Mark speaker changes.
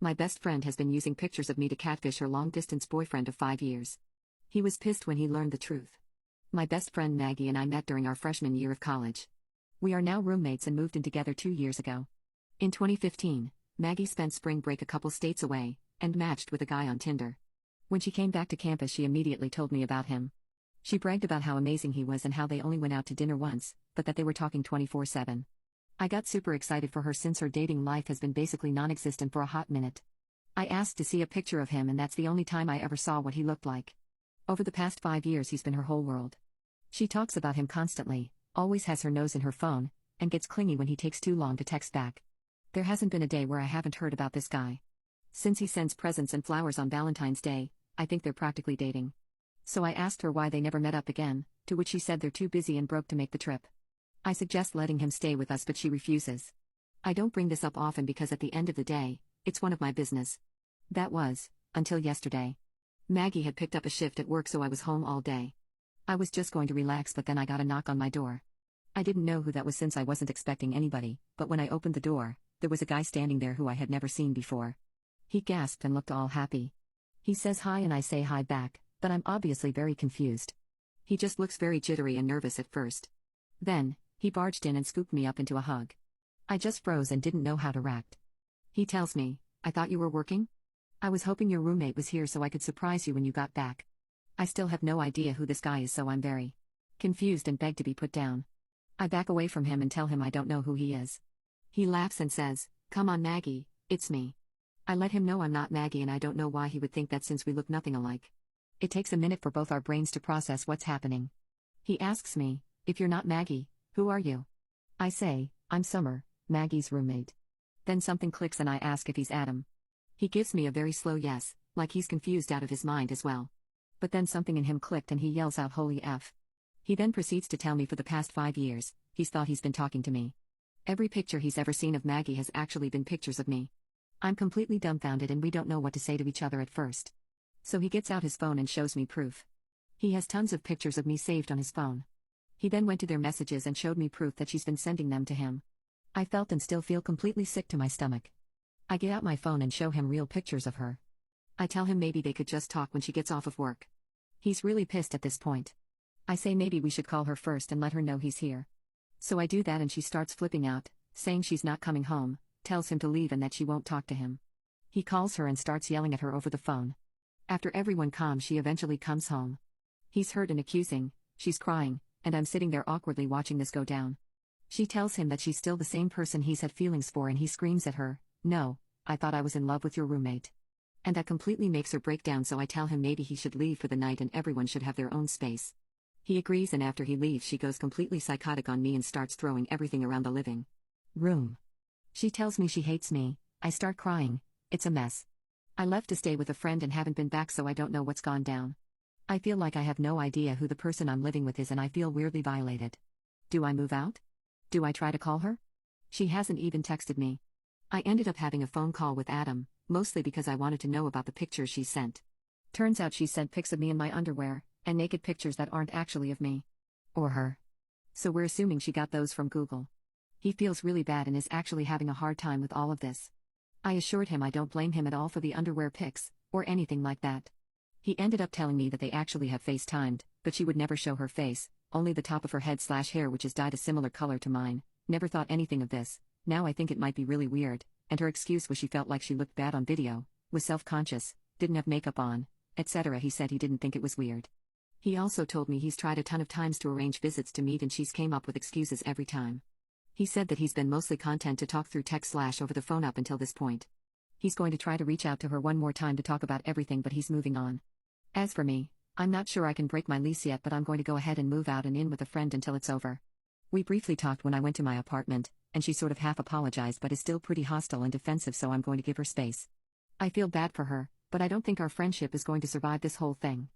Speaker 1: My best friend has been using pictures of me to catfish her long-distance boyfriend of 5 years. He was pissed when he learned the truth. My best friend Maggie and I met during our freshman year of college. We are now roommates and moved in together 2 years ago. In 2015, Maggie spent spring break a couple states away, and matched with a guy on Tinder. When she came back to campus, she immediately told me about him. She bragged about how amazing he was and how they only went out to dinner once, but that they were talking 24/7. I got super excited for her since her dating life has been basically non-existent for a hot minute. I asked to see a picture of him, and that's the only time I ever saw what he looked like. Over the past 5 years he's been her whole world. She talks about him constantly, always has her nose in her phone, and gets clingy when he takes too long to text back. There hasn't been a day where I haven't heard about this guy. Since he sends presents and flowers on Valentine's Day, I think they're practically dating. So I asked her why they never met up again, to which she said they're too busy and broke to make the trip. I suggest letting him stay with us, but she refuses. I don't bring this up often because at the end of the day, it's one of my business. That was, until yesterday. Maggie had picked up a shift at work, so I was home all day. I was just going to relax, but then I got a knock on my door. I didn't know who that was since I wasn't expecting anybody, but when I opened the door, there was a guy standing there who I had never seen before. He gasped and looked all happy. He says hi and I say hi back, but I'm obviously very confused. He just looks very jittery and nervous at first. Then, he barged in and scooped me up into a hug. I just froze and didn't know how to react. He tells me, "I thought you were working? I was hoping your roommate was here so I could surprise you when you got back." I still have no idea who this guy is, so I'm very confused and beg to be put down. I back away from him and tell him I don't know who he is. He laughs and says, "Come on Maggie, it's me." I let him know I'm not Maggie, and I don't know why he would think that since we look nothing alike. It takes a minute for both our brains to process what's happening. He asks me, "If you're not Maggie, who are you?" I say, "I'm Summer, Maggie's roommate." Then something clicks and I ask if he's Adam. He gives me a very slow yes, like he's confused out of his mind as well. But then something in him clicked and he yells out, "Holy F." He then proceeds to tell me for the past 5 years, he's thought he's been talking to me. Every picture he's ever seen of Maggie has actually been pictures of me. I'm completely dumbfounded and we don't know what to say to each other at first. So he gets out his phone and shows me proof. He has tons of pictures of me saved on his phone. He then went to their messages and showed me proof that she's been sending them to him. I felt and still feel completely sick to my stomach. I get out my phone and show him real pictures of her. I tell him maybe they could just talk when she gets off of work. He's really pissed at this point. I say maybe we should call her first and let her know he's here. So I do that and she starts flipping out, saying she's not coming home, tells him to leave and that she won't talk to him. He calls her and starts yelling at her over the phone. After everyone calms, she eventually comes home. He's hurt and accusing, she's crying, and I'm sitting there awkwardly watching this go down. She tells him that she's still the same person he's had feelings for, and he screams at her, "No, I thought I was in love with your roommate." And that completely makes her break down, so I tell him maybe he should leave for the night and everyone should have their own space. He agrees, and after he leaves she goes completely psychotic on me and starts throwing everything around the living room. She tells me she hates me, I start crying, it's a mess. I left to stay with a friend and haven't been back, so I don't know what's gone down. I feel like I have no idea who the person I'm living with is and I feel weirdly violated. Do I move out? Do I try to call her? She hasn't even texted me. I ended up having a phone call with Adam, mostly because I wanted to know about the pictures she sent. Turns out she sent pics of me in my underwear, and naked pictures that aren't actually of me. Or her. So we're assuming she got those from Google. He feels really bad and is actually having a hard time with all of this. I assured him I don't blame him at all for the underwear pics, or anything like that. He ended up telling me that they actually have FaceTimed, but she would never show her face, only the top of her head/hair, which is dyed a similar color to mine. Never thought anything of this. Now I think it might be really weird, and her excuse was she felt like she looked bad on video, was self-conscious, didn't have makeup on, etc. He said he didn't think it was weird. He also told me he's tried a ton of times to arrange visits to meet and she's came up with excuses every time. He said that he's been mostly content to talk through text/over the phone up until this point. He's going to try to reach out to her one more time to talk about everything, but he's moving on. As for me, I'm not sure I can break my lease yet, but I'm going to go ahead and move out and in with a friend until it's over. We briefly talked when I went to my apartment, and she sort of half apologized but is still pretty hostile and defensive, so I'm going to give her space. I feel bad for her, but I don't think our friendship is going to survive this whole thing.